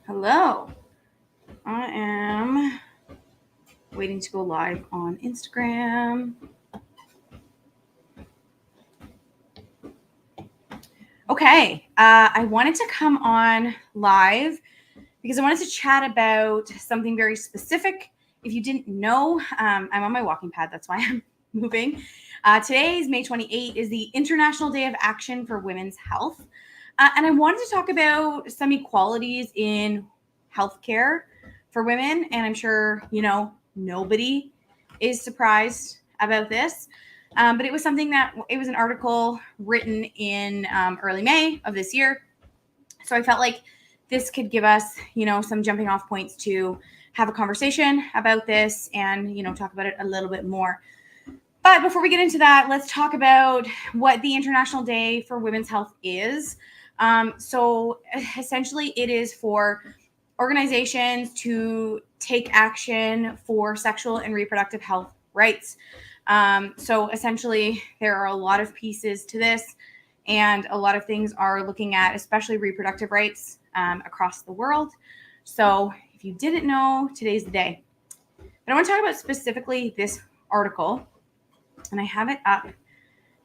Hello. I am waiting to go live on Instagram. Okay. I wanted to come on live because I wanted to chat about something very specific. If you didn't know, I'm on my walking pad. That's why I'm moving. Today is May 28th, is the International Day of Action for Women's Health. And I wanted to talk about some equalities in healthcare for women. And I'm sure, nobody is surprised about this. But it was an article written in early May of this year. So I felt like this could give us, some jumping off points to have a conversation about this and, talk about it a little bit more. But before we get into that, let's talk about what the International Day for Women's Health is. So essentially, it is for organizations to take action for sexual and reproductive health rights. So essentially, there are a lot of pieces to this, and a lot of things are looking at, especially reproductive rights across the world. So if you didn't know, today's the day. But I want to talk about specifically this article, and I have it up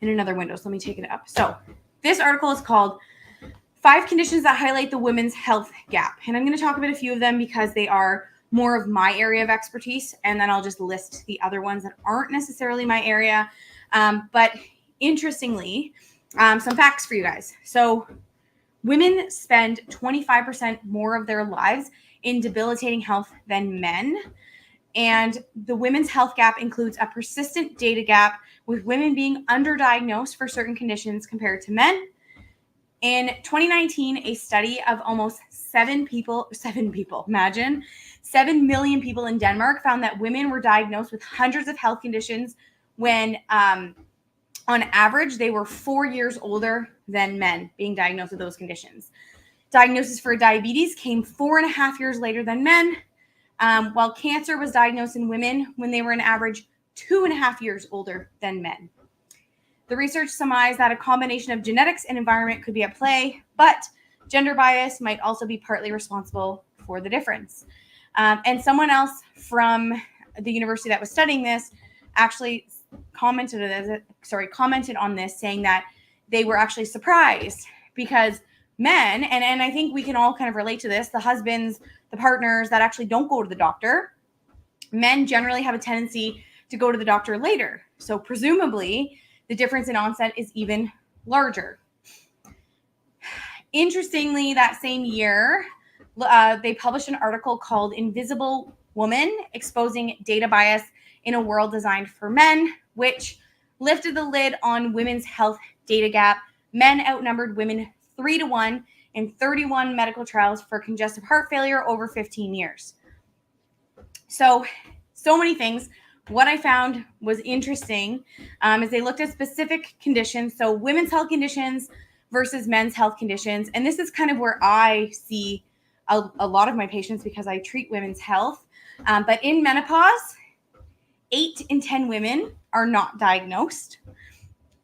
in another window. So let me take it up. So this article is called 5 Conditions That Highlight the Women's Health Gap. And I'm going to talk about a few of them because they are more of my area of expertise. And then I'll just list the other ones that aren't necessarily my area. But interestingly, some facts for you guys. So women spend 25% more of their lives in debilitating health than men. And the women's health gap includes a persistent data gap, with women being underdiagnosed for certain conditions compared to men. In 2019, a study of almost 7 million people in Denmark found that women were diagnosed with hundreds of health conditions when, on average, they were 4 years older than men being diagnosed with those conditions. Diagnosis for diabetes came 4.5 years later than men, while cancer was diagnosed in women when they were an average 2.5 years older than men. The research surmised that a combination of genetics and environment could be at play, but gender bias might also be partly responsible for the difference. And someone else from the university that was studying this actually commented on this, saying that they were actually surprised because men, and I think we can all kind of relate to this, the husbands, the partners that actually don't go to the doctor, men generally have a tendency to go to the doctor later. So presumably, the difference in onset is even larger. Interestingly, that same year, they published an article called Invisible Woman, Exposing Data Bias in a World Designed for Men, which lifted the lid on women's health data gap. Men outnumbered women 3-1 in 31 medical trials for congestive heart failure over 15 years. So many things. What I found was interesting is they looked at specific conditions, so women's health conditions versus men's health conditions. And this is kind of where I see a lot of my patients because I treat women's health. But in menopause, 8 in 10 women are not diagnosed.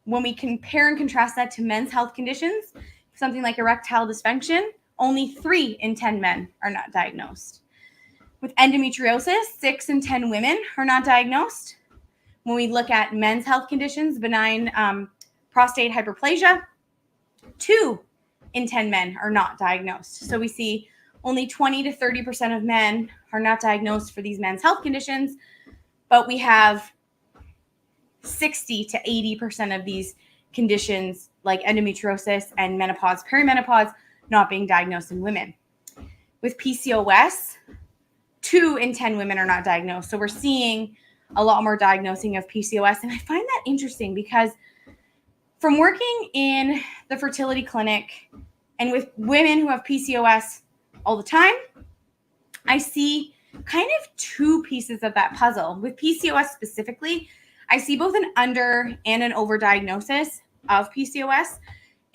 When we compare and contrast that to men's health conditions, something like erectile dysfunction, only 3 in 10 men are not diagnosed. With endometriosis, 6 in 10 women are not diagnosed. When we look at men's health conditions, benign prostate hyperplasia, 2 in 10 men are not diagnosed. So we see only 20 to 30% of men are not diagnosed for these men's health conditions, but we have 60 to 80% of these conditions like endometriosis and menopause, perimenopause, not being diagnosed in women. With PCOS, 2 in 10 women are not diagnosed. So we're seeing a lot more diagnosing of PCOS. And I find that interesting because from working in the fertility clinic and with women who have PCOS all the time, I see kind of 2 pieces of that puzzle. With PCOS specifically, I see both an under and an over diagnosis of PCOS.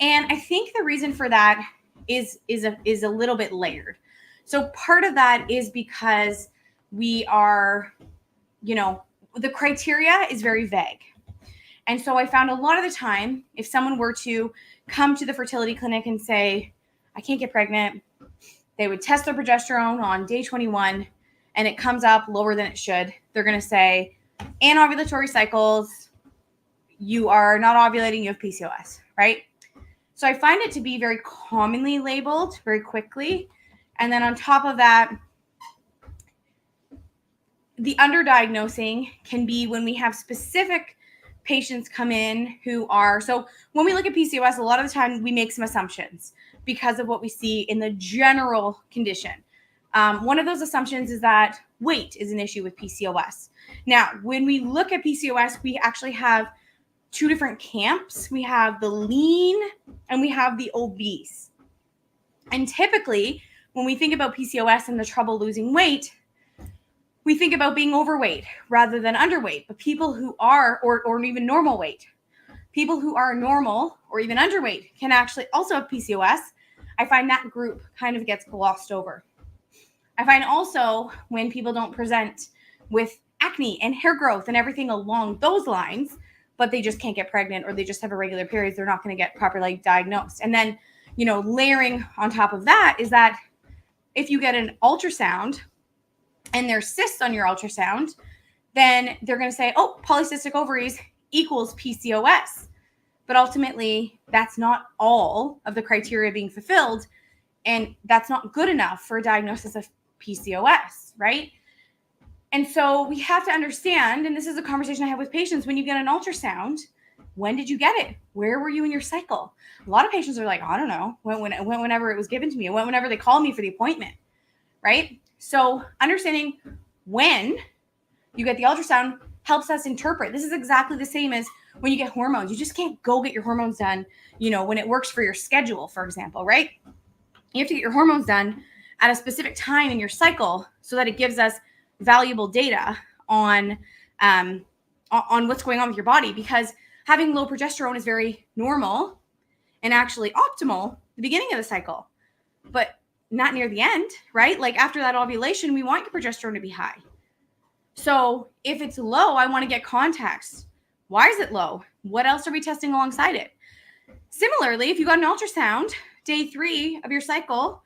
And I think the reason for that is a little bit layered. So part of that is because we are, the criteria is very vague. And so I found a lot of the time, if someone were to come to the fertility clinic and say, I can't get pregnant, they would test their progesterone on day 21 and it comes up lower than it should, they're going to say, anovulatory cycles, you are not ovulating, you have PCOS, right? So I find it to be very commonly labeled very quickly. And then on top of that, the underdiagnosing can be when we have specific patients come in who are, so when we look at PCOS, a lot of the time we make some assumptions because of what we see in the general condition. One of those assumptions is that weight is an issue with PCOS. Now, when we look at PCOS, we actually have two different camps. We have the lean and we have the obese. And typically, when we think about PCOS and the trouble losing weight, we think about being overweight rather than underweight. But people who are, or even normal weight, people who are normal or even underweight can actually also have PCOS. I find that group kind of gets glossed over. I find also when people don't present with acne and hair growth and everything along those lines, but they just can't get pregnant or they just have irregular periods, they're not going to get properly diagnosed. And then, layering on top of that is that if you get an ultrasound and there's cysts on your ultrasound, then they're going to say, oh, polycystic ovaries equals PCOS. But ultimately, that's not all of the criteria being fulfilled. And that's not good enough for a diagnosis of PCOS, right? And so we have to understand, and this is a conversation I have with patients, when you get an ultrasound, when did you get it? Where were you in your cycle? A lot of patients are like, I don't know, whenever it was given to me, whenever they called me for the appointment, right? So understanding when you get the ultrasound helps us interpret. This is exactly the same as when you get hormones. You just can't go get your hormones done, when it works for your schedule, for example, right? You have to get your hormones done at a specific time in your cycle so that it gives us valuable data on what's going on with your body, because having low progesterone is very normal and actually optimal at the beginning of the cycle, but not near the end, right? Like after that ovulation, we want your progesterone to be high. So if it's low, I want to get context. Why is it low? What else are we testing alongside it? Similarly, if you got an ultrasound day 3 of your cycle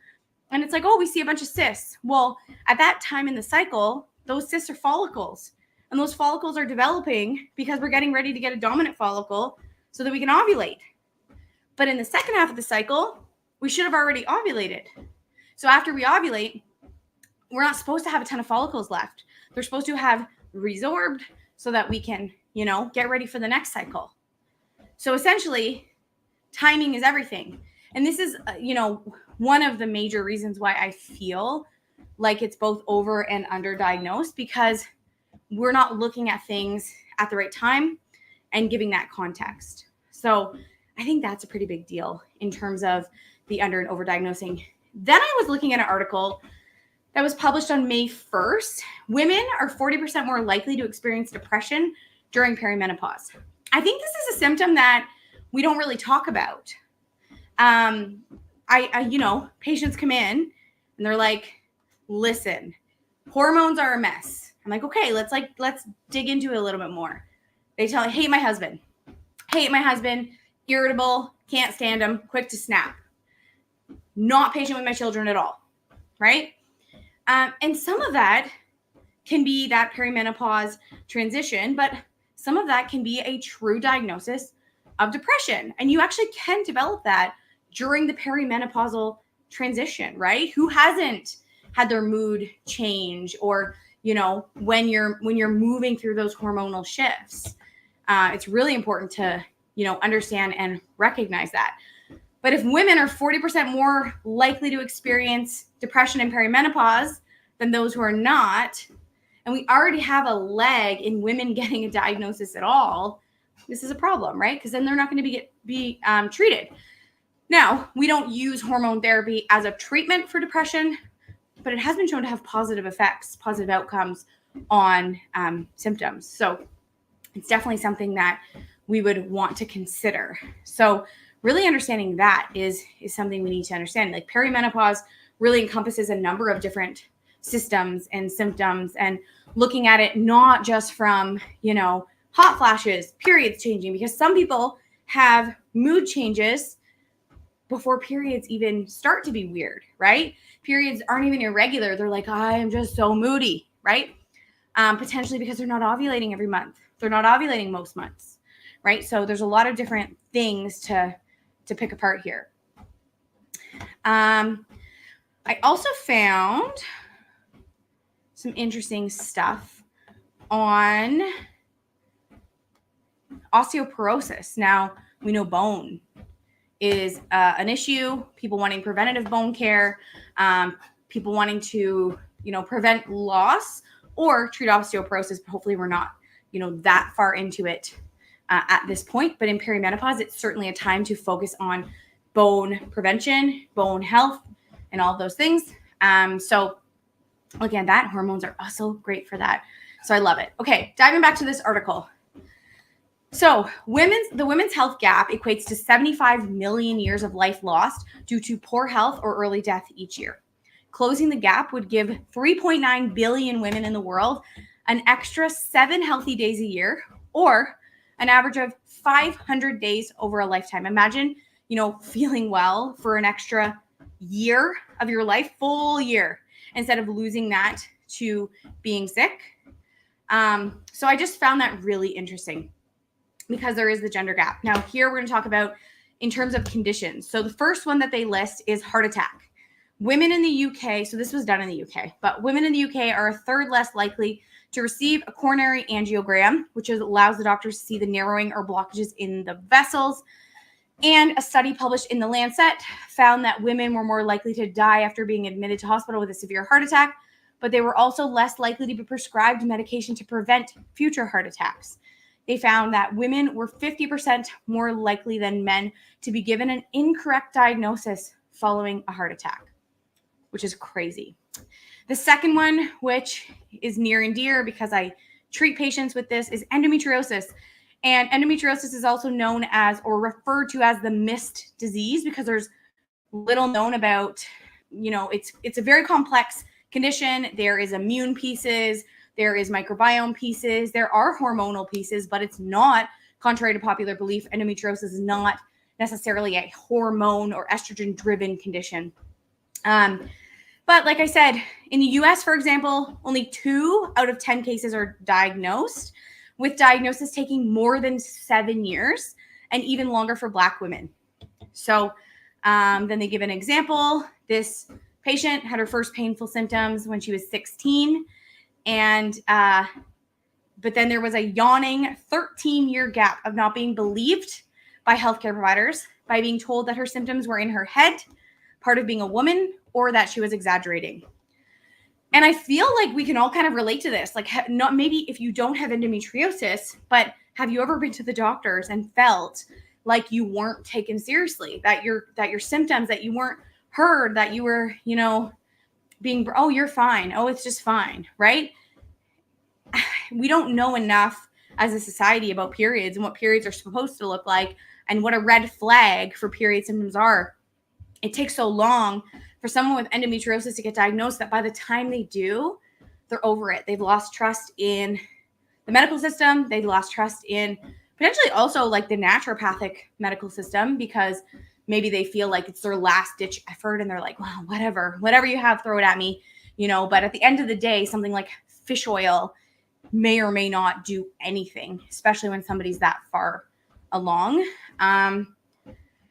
and it's like, oh, we see a bunch of cysts. Well, at that time in the cycle, those cysts are follicles. And those follicles are developing because we're getting ready to get a dominant follicle so that we can ovulate. But in the second half of the cycle, we should have already ovulated. So after we ovulate, we're not supposed to have a ton of follicles left. They're supposed to have resorbed so that we can, get ready for the next cycle. So essentially, timing is everything. And this is, one of the major reasons why I feel like it's both over and underdiagnosed, because we're not looking at things at the right time and giving that context. So I think that's a pretty big deal in terms of the under and overdiagnosing. Then I was looking at an article that was published on May 1st. Women are 40% more likely to experience depression during perimenopause. I think this is a symptom that we don't really talk about. Patients come in and they're like, listen, hormones are a mess. I'm like, okay, let's dig into it a little bit more. They tell me, hate my husband, irritable, can't stand him, quick to snap, not patient with my children at all, right? And some of that can be that perimenopause transition, but some of that can be a true diagnosis of depression. And you actually can develop that during the perimenopausal transition, right? Who hasn't had their mood change, or, when you're moving through those hormonal shifts? It's really important to, understand and recognize that. But if women are 40% more likely to experience depression in perimenopause than those who are not, and we already have a lag in women getting a diagnosis at all, this is a problem, right? Because then they're not going to be treated. Now, we don't use hormone therapy as a treatment for depression, but it has been shown to have positive effects, positive outcomes on symptoms. So it's definitely something that we would want to consider. So really understanding that is something we need to understand. Like perimenopause really encompasses a number of different systems and symptoms, and looking at it not just from, hot flashes, periods changing, because some people have mood changes before periods even start to be weird, right? Periods aren't even irregular. They're like, I am just so moody, right? Potentially because they're not ovulating every month. They're not ovulating most months, right? So there's a lot of different things to pick apart here. I also found some interesting stuff on osteoporosis. Now, we know bone is an issue, people wanting preventative bone care, people wanting to, prevent loss or treat osteoporosis, but hopefully we're not, that far into it at this point. But in perimenopause, it's certainly a time to focus on bone prevention, bone health, and all those things. So again, that hormones are also great for that. So I love it. Okay, diving back to this article. So the women's health gap equates to 75 million years of life lost due to poor health or early death each year. Closing the gap would give 3.9 billion women in the world an extra 7 healthy days a year, or an average of 500 days over a lifetime. Imagine, feeling well for an extra year of your life, full year, instead of losing that to being sick. So I just found that really interesting, because there is the gender gap. Now, here we're going to talk about in terms of conditions. So the first one that they list is heart attack. Women in the UK, so this was done in the UK, but women in the UK are a third less likely to receive a coronary angiogram, which allows the doctors to see the narrowing or blockages in the vessels. And a study published in The Lancet found that women were more likely to die after being admitted to hospital with a severe heart attack, but they were also less likely to be prescribed medication to prevent future heart attacks. They found that women were 50% more likely than men to be given an incorrect diagnosis following a heart attack, which is crazy. The second one, which is near and dear because I treat patients with this, is endometriosis. And endometriosis is also known as, or referred to as, the missed disease, because there's little known about, it's a very complex condition. There is immune pieces, there is microbiome pieces, there are hormonal pieces, but it's not, contrary to popular belief, endometriosis is not necessarily a hormone or estrogen-driven condition. But like I said, in the US, for example, only 2 out of 10 cases are diagnosed, with diagnosis taking more than 7 years, and even longer for Black women. So then they give an example. This patient had her first painful symptoms when she was 16. And but then there was a yawning 13-year gap of not being believed by healthcare providers, by being told that her symptoms were in her head, part of being a woman, or that she was exaggerating. And I feel like we can all kind of relate to this. Like, not maybe if you don't have endometriosis, but have you ever been to the doctors and felt like you weren't taken seriously, that your symptoms, that you weren't heard, that you were, being, oh, you're fine. Oh, it's just fine, right? We don't know enough as a society about periods and what periods are supposed to look like and what a red flag for period symptoms are. It takes so long for someone with endometriosis to get diagnosed that by the time they do, they're over it. They've lost trust in the medical system. They've lost trust in potentially also like the naturopathic medical system, because maybe they feel like it's their last ditch effort and they're like, well, whatever you have, throw it at me, but at the end of the day, something like fish oil may or may not do anything, especially when somebody's that far along.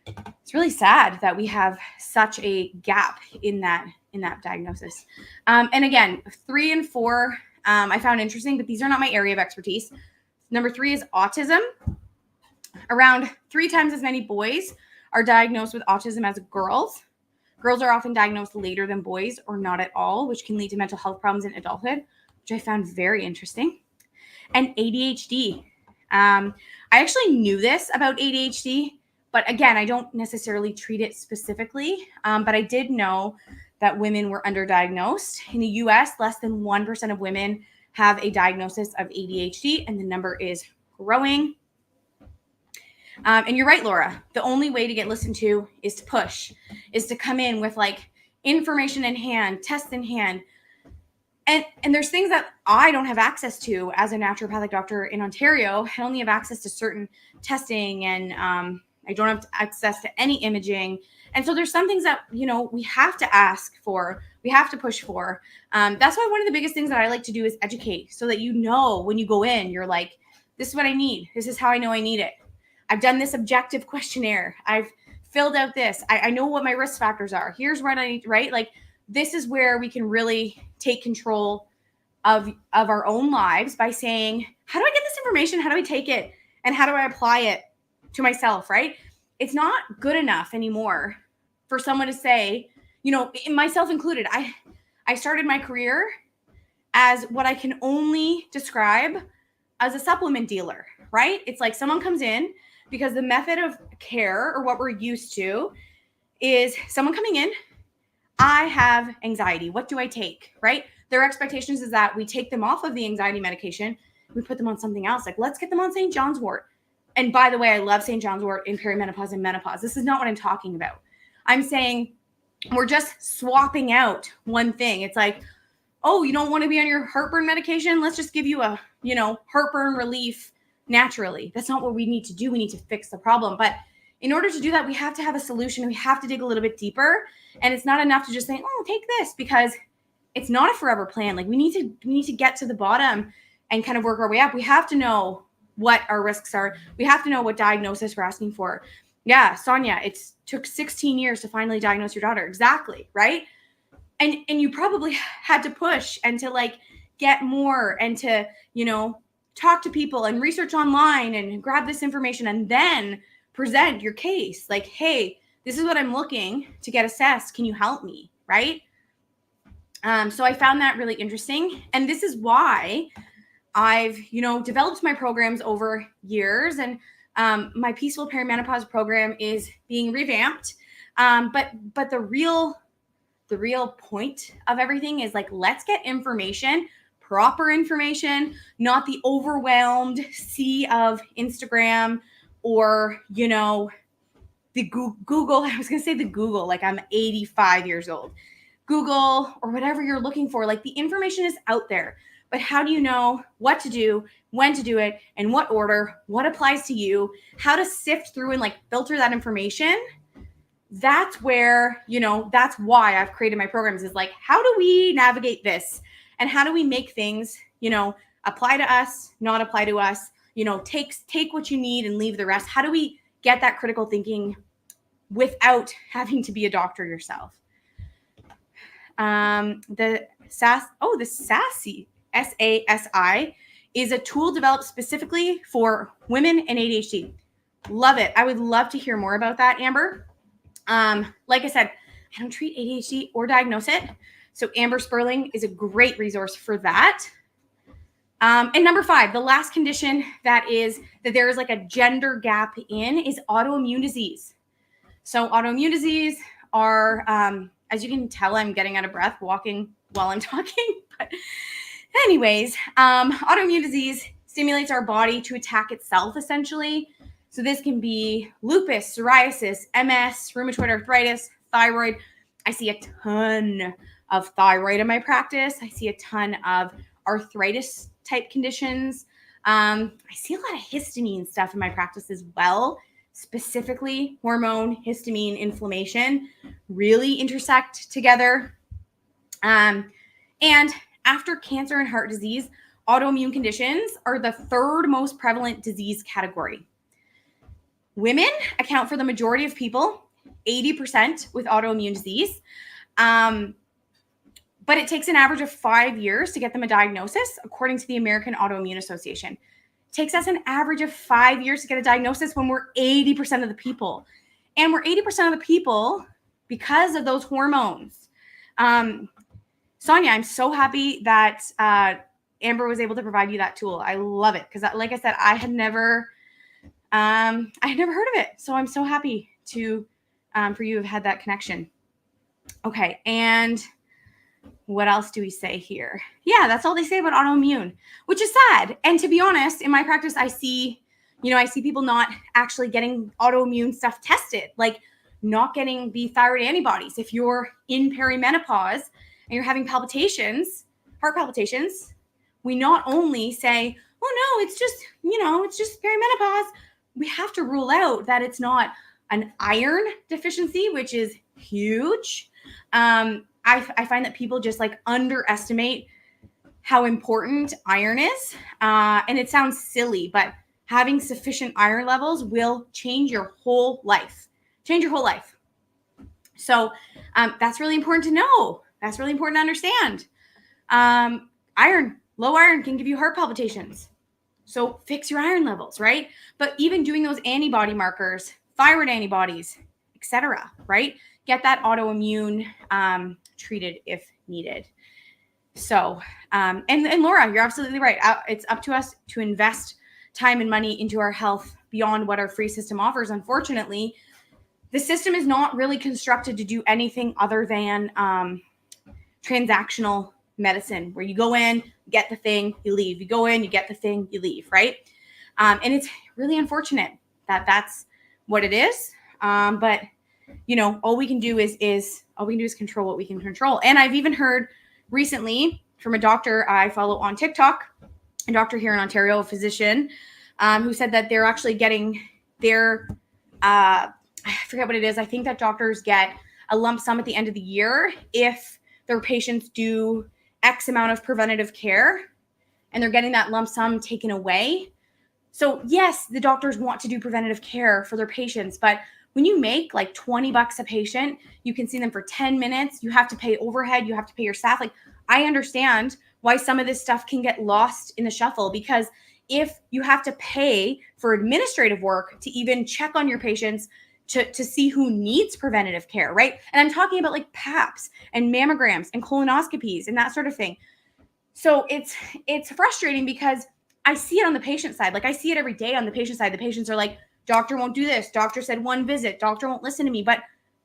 It's really sad that we have such a gap in that diagnosis. And again, 3 and 4, I found interesting, but these are not my area of expertise. Number 3 is autism. Around 3 times as many boys are diagnosed with autism as girls. Girls are often diagnosed later than boys, or not at all, which can lead to mental health problems in adulthood, which I found very interesting. And ADHD. I actually knew this about ADHD, but again, I don't necessarily treat it specifically, but I did know that women were underdiagnosed. In the US, less than 1% of women have a diagnosis of ADHD, and the number is growing. And you're right, Laura. The only way to get listened to is to push, is to come in with like information in hand, tests in hand. And there's things that I don't have access to as a naturopathic doctor in Ontario. I only have access to certain testing, and I don't have access to any imaging And so there's some things that, we have to ask for, we have to push for. That's why one of the biggest things that I like to do is educate, so that when you go in, you're like, this is what I need. This is how I know I need it. I've done this objective questionnaire. I've filled out this. I know what my risk factors are. Here's what I need, right? Like, this is where we can really take control of our own lives by saying, how do I get this information? How do I take it? And how do I apply it to myself, right? It's not good enough anymore for someone to say, myself included, I started my career as what I can only describe as a supplement dealer, right? It's like someone comes in, because the method of care, or what we're used to, is someone coming in, I have anxiety. What do I take, right? Their expectations is that we take them off of the anxiety medication, we put them on something else. Like, let's get them on St. John's wort. And by the way, I love St. John's wort in perimenopause and menopause. This is not what I'm talking about. I'm saying we're just swapping out one thing. It's like, oh, you don't want to be on your heartburn medication? Let's just give you a, heartburn relief naturally. That's not what we need to do. We need to fix the problem. But in order to do that, we have to have a solution. We have to dig a little bit deeper. And it's not enough to just say, oh, take this, because it's not a forever plan. Like, we need to get to the bottom and kind of work our way up. We have to know what our risks are. We have to know what diagnosis we're asking for. Yeah, Sonia, it took 16 years to finally diagnose your daughter. Exactly, right? And you probably had to push and to like get more and to, talk to people and research online and grab this information and then present your case. Like, hey, this is what I'm looking to get assessed. Can you help me? Right? So I found that really interesting. And this is why I've, developed my programs over years, and my Peaceful Perimenopause program is being revamped. But the real point of everything is like, let's get information, proper information, not the overwhelmed sea of Instagram or, the Google. I was going to say the Google, like I'm 85 years old. Google or whatever you're looking for, like the information is out there. But how do you know what to do, when to do it, in what order, what applies to you, how to sift through and like filter that information? That's where, that's why I've created my programs, is like, how do we navigate this? And how do we make things, apply to us, not apply to us, take what you need and leave the rest? How do we get that critical thinking without having to be a doctor yourself? The SASI, SASI, is a tool developed specifically for women and ADHD. Love it. I would love to hear more about that, Amber. Like I said, I don't treat ADHD or diagnose it. So Amber Sperling is a great resource for that. And number 5, the last condition that there is like a gender gap in is autoimmune disease. So autoimmune disease are, as you can tell, I'm getting out of breath walking while I'm talking. But anyways, autoimmune disease stimulates our body to attack itself, essentially. So this can be lupus, psoriasis, MS, rheumatoid arthritis, thyroid. I see a ton of thyroid in my practice. I see a ton of arthritis type conditions. I see a lot of histamine stuff in my practice as well. Specifically, hormone, histamine, inflammation really intersect together. And after cancer and heart disease, autoimmune conditions are the 3rd most prevalent disease category. Women account for the majority of people, 80% with autoimmune disease. But it takes an average of 5 years to get them a diagnosis, according to the American Autoimmune Association. It takes us an average of 5 years to get a diagnosis when we're 80% of the people. And we're 80% of the people because of those hormones. Sonia, I'm so happy that Amber was able to provide you that tool. I love it because, like I said, I had never heard of it. So I'm so happy to for you to have had that connection. Okay, and what else do we say here? Yeah, that's all they say about autoimmune, which is sad. And to be honest, in my practice, I see people not actually getting autoimmune stuff tested, like not getting the thyroid antibodies. If you're in perimenopause and you're having palpitations, heart palpitations, we not only say, oh no, it's just perimenopause. We have to rule out that it's not an iron deficiency, which is huge. I find that people just like underestimate how important iron is. And it sounds silly, but having sufficient iron levels will change your whole life. Change your whole life. So that's really important to know. That's really important to understand. Low iron can give you heart palpitations. So fix your iron levels, right? But even doing those antibody markers, thyroid antibodies, etc., right? Get that autoimmune treated if needed. So, and Laura, you're absolutely right. It's up to us to invest time and money into our health beyond what our free system offers. Unfortunately, the system is not really constructed to do anything other than transactional medicine, where you go in, get the thing, you leave. You go in, you get the thing, you leave, right? And it's really unfortunate that that's what it is. But all we can do is control what we can control. And I've even heard recently from a doctor I follow on TikTok, a doctor here in Ontario, a physician, who said that they're actually getting their I forget what it is. I think that doctors get a lump sum at the end of the year if their patients do X amount of preventative care, and they're getting that lump sum taken away. So yes, the doctors want to do preventative care for their patients, but when you make like $20 a patient, you can see them for 10 minutes. You have to pay overhead. You have to pay your staff. Like, I understand why some of this stuff can get lost in the shuffle, because if you have to pay for administrative work to even check on your patients, to see who needs preventative care, right? And I'm talking about like PAPs and mammograms and colonoscopies and that sort of thing. So it's frustrating because I see it on the patient side. Like, I see it every day on the patient side. The patients are like, doctor won't do this. Doctor said one visit. Doctor won't listen to me. But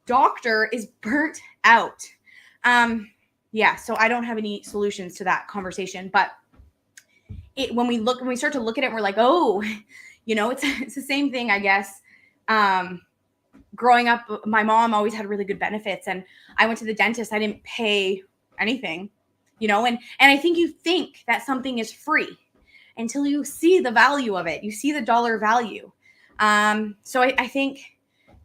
doctor is burnt out. So I don't have any solutions to that conversation. But when we start to look at it, we're like, oh, it's the same thing, I guess. Growing up, my mom always had really good benefits, and I went to the dentist. I didn't pay anything, and I think you think that something is free until you see the value of it. You see the dollar value. So I think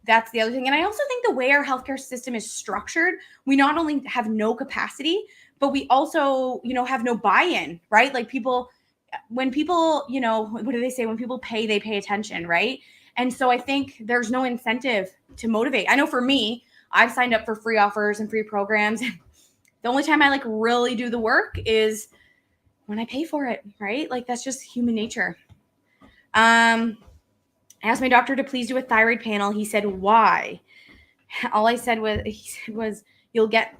that's the other thing. And I also think the way our healthcare system is structured, we not only have no capacity, but we also, have no buy-in, right? Like, when people, what do they say? When people pay, they pay attention, right? And so I think there's no incentive to motivate. I know for me, I've signed up for free offers and free programs. The only time I like really do the work is when I pay for it, right? Like, that's just human nature. I asked my doctor to please do a thyroid panel. He said, why? All I said was you'll get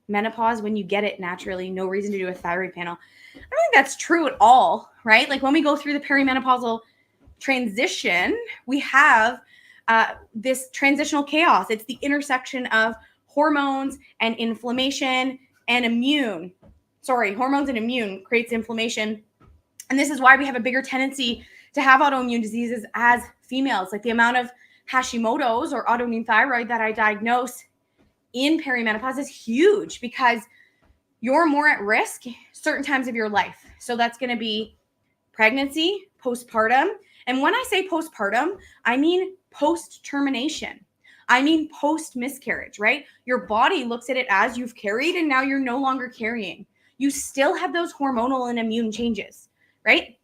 menopause when you get it naturally. No reason to do a thyroid panel. I don't think that's true at all, right? Like, when we go through the perimenopausal transition, we have this transitional chaos. It's the intersection of hormones and inflammation and immune. Hormones and immune creates inflammation. And this is why we have a bigger tendency to have autoimmune diseases as females. Like, the amount of Hashimoto's or autoimmune thyroid that I diagnose in perimenopause is huge, because you're more at risk certain times of your life. So that's going to be pregnancy, postpartum. And when I say postpartum, I mean post-termination. I mean post-miscarriage, right? Your body looks at it as you've carried and now you're no longer carrying. You still have those hormonal and immune changes, right?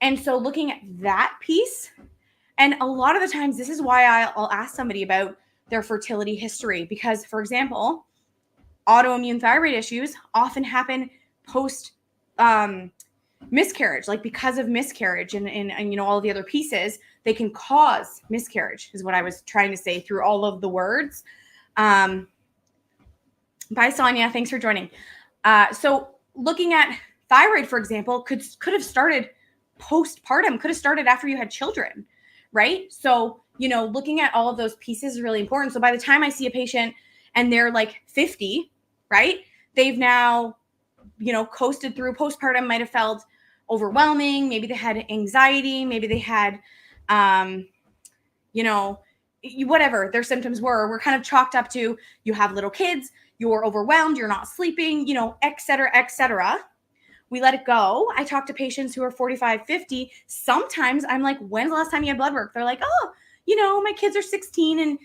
And so looking at that piece, and a lot of the times, this is why I'll ask somebody about their fertility history, because, for example, autoimmune thyroid issues often happen post miscarriage, like because of miscarriage and all of the other pieces, they can cause miscarriage, is what I was trying to say through all of the words. Bye, Sonia. Thanks for joining. So looking at thyroid, for example, could have started postpartum, could have started after you had children, right? So, looking at all of those pieces is really important. So by the time I see a patient and they're like 50, right, they've now, coasted through. Postpartum might have felt overwhelming. Maybe they had anxiety. Maybe they had, whatever their symptoms were. We're kind of chalked up to, you have little kids, you're overwhelmed, you're not sleeping, et cetera, et cetera. We let it go. I talk to patients who are 45, 50. Sometimes I'm like, when's the last time you had blood work? They're like, oh, my kids are 16 and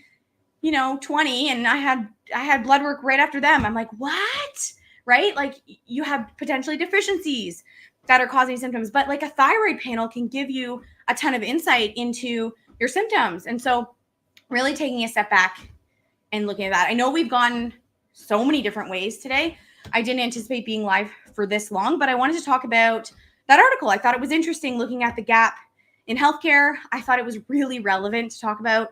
20, and I had blood work right after them. I'm like, what? Right? Like, you have potentially deficiencies that are causing symptoms, but like a thyroid panel can give you a ton of insight into your symptoms. And so really taking a step back and looking at that. I know we've gone so many different ways today. I didn't anticipate being live for this long, but I wanted to talk about that article. I thought it was interesting looking at the gap in healthcare. I thought it was really relevant to talk about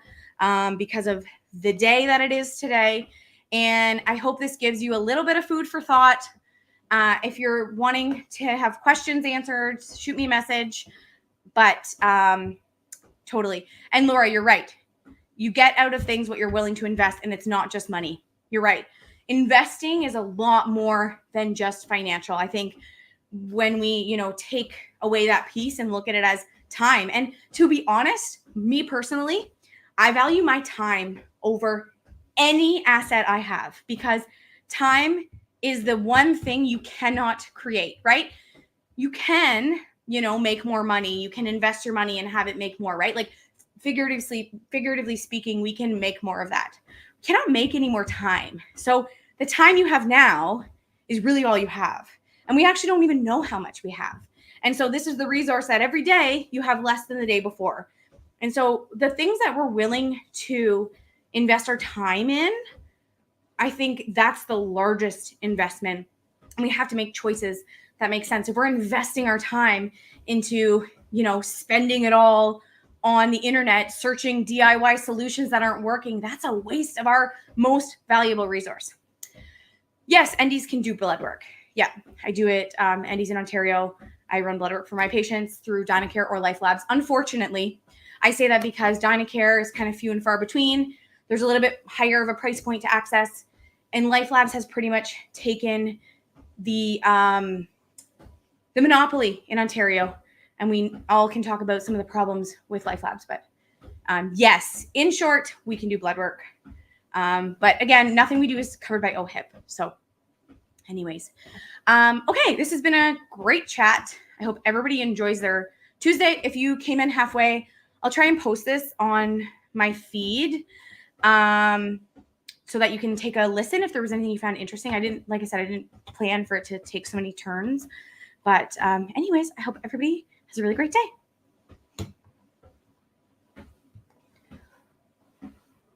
because of the day that it is today. And I hope this gives you a little bit of food for thought. If you're wanting to have questions answered, shoot me a message. But totally. And Laura, you're right. You get out of things what you're willing to invest, and it's not just money. You're right. Investing is a lot more than just financial. I think when we, take away that piece and look at it as time. And to be honest, me personally, I value my time over any asset I have, because time is the one thing you cannot create, right? You can, make more money. You can invest your money and have it make more, right? Like figuratively speaking, we can make more of that. We cannot make any more time. So the time you have now is really all you have. And we actually don't even know how much we have. And so this is the resource that every day you have less than the day before. And so the things that we're willing to invest our time in, I think that's the largest investment. And we have to make choices that make sense. If we're investing our time into, spending it all on the internet, searching DIY solutions that aren't working, that's a waste of our most valuable resource. Yes, NDs can do blood work. Yeah, I do it. NDs in Ontario, I run blood work for my patients through Dynacare or LifeLabs. Unfortunately, I say that because Dynacare is kind of few and far between. There's a little bit higher of a price point to access, and LifeLabs has pretty much taken the monopoly in Ontario, and we all can talk about some of the problems with LifeLabs. But yes, in short, we can do blood work. But again, nothing we do is covered by OHIP. So anyways, okay, this has been a great chat. I hope everybody enjoys their Tuesday. If you came in halfway, I'll try and post this on my feed so that you can take a listen if there was anything you found interesting. I didn't plan for it to take so many turns. But anyways, I hope everybody has a really great day.